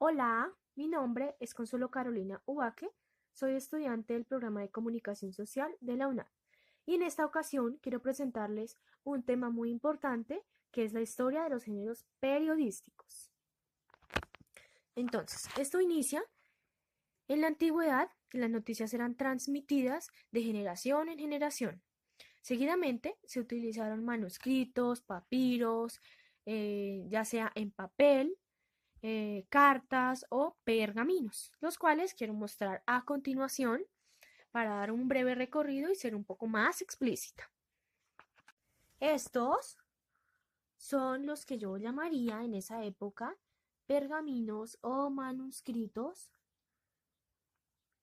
Hola, mi nombre es Consuelo Carolina Ubaque, soy estudiante del programa de Comunicación Social de la UNAM y en esta ocasión quiero presentarles un tema muy importante que es la historia de los géneros periodísticos. Entonces, esto inicia en la antigüedad, las noticias eran transmitidas de generación en generación. Seguidamente se utilizaron manuscritos, papiros, ya sea en papel, cartas o pergaminos, los cuales quiero mostrar a continuación para dar un breve recorrido y ser un poco más explícita. Estos son los que yo llamaría en esa época pergaminos o manuscritos,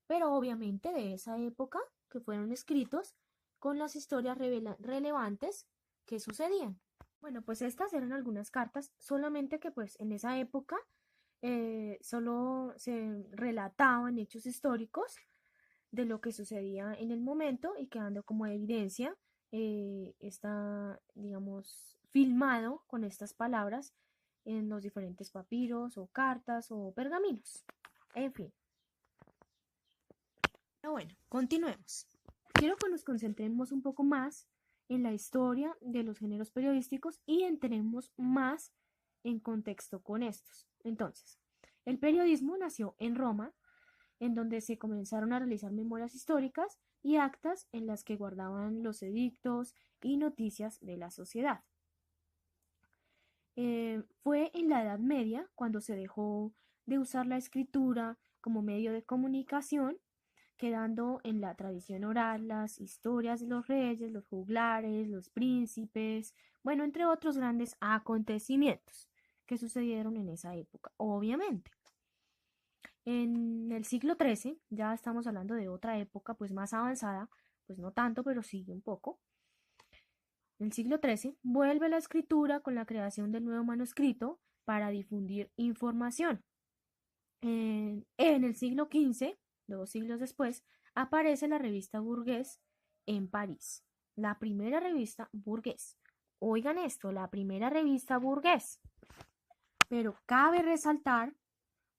pero obviamente de esa época que fueron escritos con las historias relevantes que sucedían. Bueno, pues estas eran algunas cartas, solamente que pues en esa época solo se relataban hechos históricos de lo que sucedía en el momento y quedando como evidencia está, digamos, filmado con estas palabras en los diferentes papiros o cartas o pergaminos. En fin. Pero bueno, continuemos. Quiero que nos concentremos un poco más en la historia de los géneros periodísticos y entremos más en contexto con estos. Entonces, el periodismo nació en Roma, en donde se comenzaron a realizar memorias históricas y actas en las que guardaban los edictos y noticias de la sociedad. Fue en la Edad Media cuando se dejó de usar la escritura como medio de comunicación, quedando en la tradición oral las historias de los reyes, los juglares, los príncipes, bueno, entre otros grandes acontecimientos que sucedieron en esa época, obviamente. En el siglo XIII, ya estamos hablando de otra época pues más avanzada, pues no tanto, pero sí un poco. En el siglo XIII vuelve la escritura con la creación del nuevo manuscrito para difundir información. En el siglo XV, 2 siglos después, aparece la revista Burgués en París. La primera revista Burgués. Oigan esto, la primera revista Burgués. Pero cabe resaltar,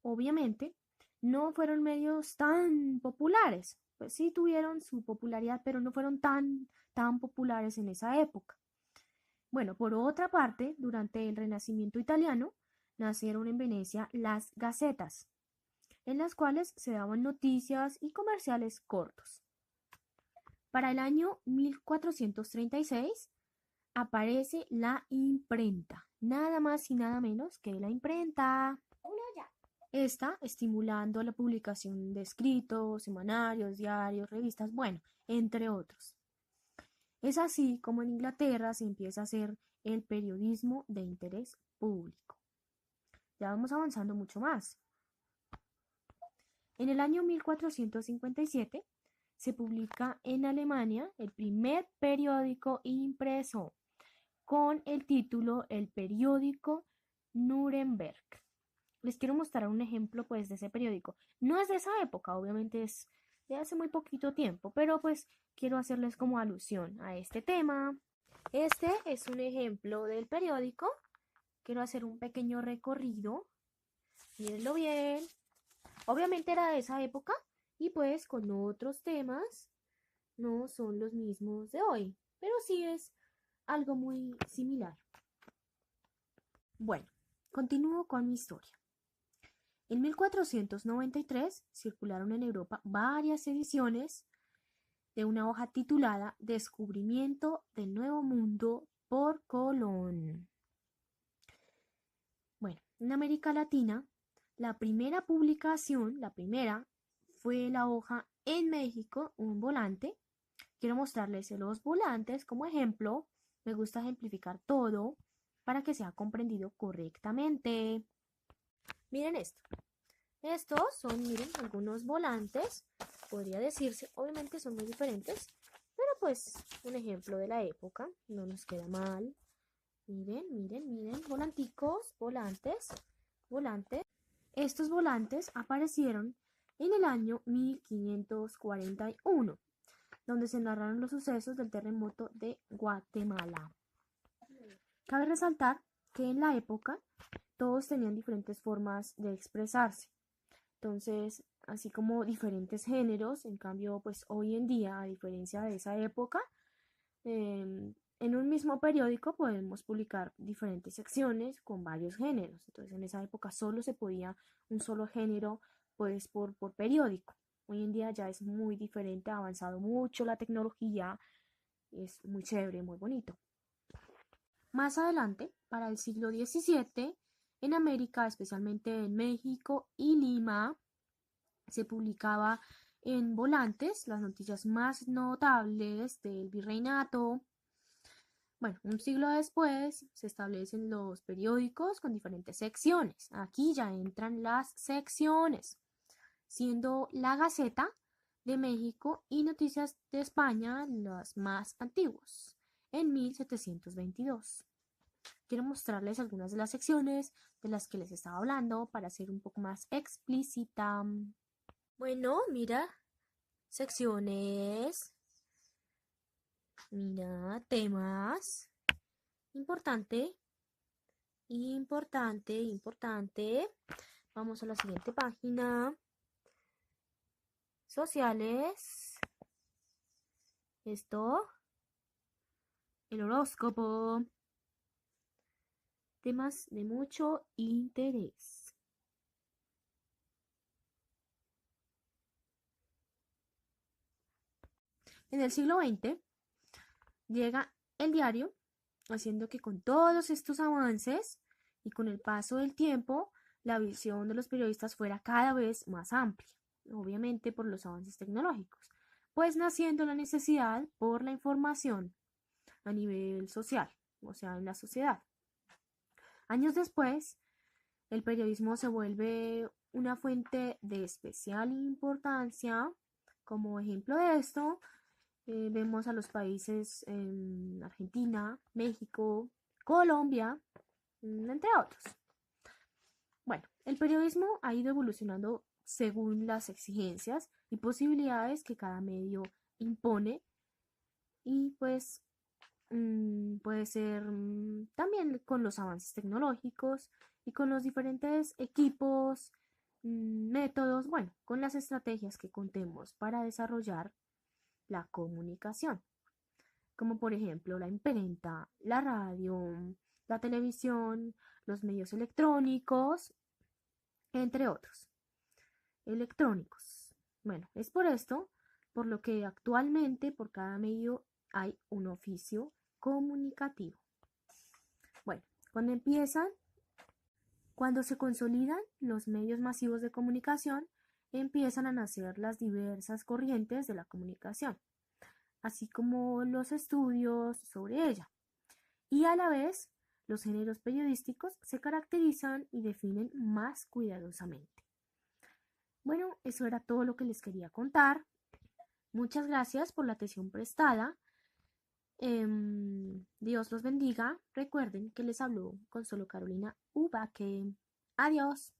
obviamente, no fueron medios tan populares. Pues sí tuvieron su popularidad, pero no fueron tan populares en esa época. Bueno, por otra parte, durante el Renacimiento italiano, nacieron en Venecia las gacetas, en las cuales se daban noticias y comerciales cortos. Para el año 1436 aparece la imprenta, nada más y nada menos que la imprenta. Esta estimulando la publicación de escritos, semanarios, diarios, revistas, bueno, entre otros. Es así como en Inglaterra se empieza a hacer el periodismo de interés público. Ya vamos avanzando mucho más. En el año 1457 se publica en Alemania el primer periódico impreso con el título El periódico Nuremberg. Les quiero mostrar un ejemplo pues de ese periódico. No es de esa época, obviamente es de hace muy poquito tiempo, pero pues quiero hacerles como alusión a este tema. Este es un ejemplo del periódico. Quiero hacer un pequeño recorrido. Mírenlo bien. Obviamente era de esa época y pues con otros temas no son los mismos de hoy, pero sí es algo muy similar. Bueno, continúo con mi historia. En 1493 circularon en Europa varias ediciones de una hoja titulada Descubrimiento del Nuevo Mundo por Colón. Bueno, en América Latina, la primera publicación, fue la hoja en México, un volante. Quiero mostrarles los volantes como ejemplo. Me gusta ejemplificar todo para que sea comprendido correctamente. Miren esto. Estos son, miren, algunos volantes, podría decirse, obviamente son muy diferentes, pero pues un ejemplo de la época, no nos queda mal. Miren, miren, miren, volanticos, volantes. Estos volantes aparecieron en el año 1541, donde se narraron los sucesos del terremoto de Guatemala. Cabe resaltar que en la época todos tenían diferentes formas de expresarse. Entonces, así como diferentes géneros, en cambio, pues hoy en día, a diferencia de esa época, en un mismo periódico podemos publicar diferentes secciones con varios géneros. Entonces, en esa época solo se podía un solo género, pues, por periódico. Hoy en día ya es muy diferente, ha avanzado mucho la tecnología, es muy chévere, muy bonito. Más adelante, para el siglo XVII, en América, especialmente en México y Lima, se publicaba en volantes las noticias más notables del virreinato. Bueno, un siglo después se establecen los periódicos con diferentes secciones. Aquí ya entran las secciones, siendo La Gaceta de México y Noticias de España las más antiguos, en 1722. Quiero mostrarles algunas de las secciones de las que les estaba hablando para ser un poco más explícita. Bueno, mira, secciones, mira, temas, importante, importante, importante. Vamos a la siguiente página. Sociales. Esto. El horóscopo. Temas de mucho interés. En el siglo XX llega el diario, haciendo que con todos estos avances y con el paso del tiempo, la visión de los periodistas fuera cada vez más amplia, obviamente por los avances tecnológicos, pues naciendo la necesidad por la información a nivel social, o sea, en la sociedad. Años después, el periodismo se vuelve una fuente de especial importancia. Como ejemplo de esto, vemos a los países Argentina, México, Colombia, entre otros. Bueno, el periodismo ha ido evolucionando según las exigencias y posibilidades que cada medio impone y pues puede ser también con los avances tecnológicos y con los diferentes equipos, métodos, bueno, con las estrategias que contemos para desarrollar la comunicación, como por ejemplo la imprenta, la radio, la televisión, los medios electrónicos, entre otros. Electrónicos. Bueno, es por esto por lo que actualmente por cada medio hay un oficio comunicativo. Bueno, cuando se consolidan los medios masivos de comunicación, empiezan a nacer las diversas corrientes de la comunicación, así como los estudios sobre ella. Y a la vez, los géneros periodísticos se caracterizan y definen más cuidadosamente. Bueno, eso era todo lo que les quería contar. Muchas gracias por la atención prestada. Dios los bendiga. Recuerden que les habló Consuelo Carolina Ubaque. Adiós.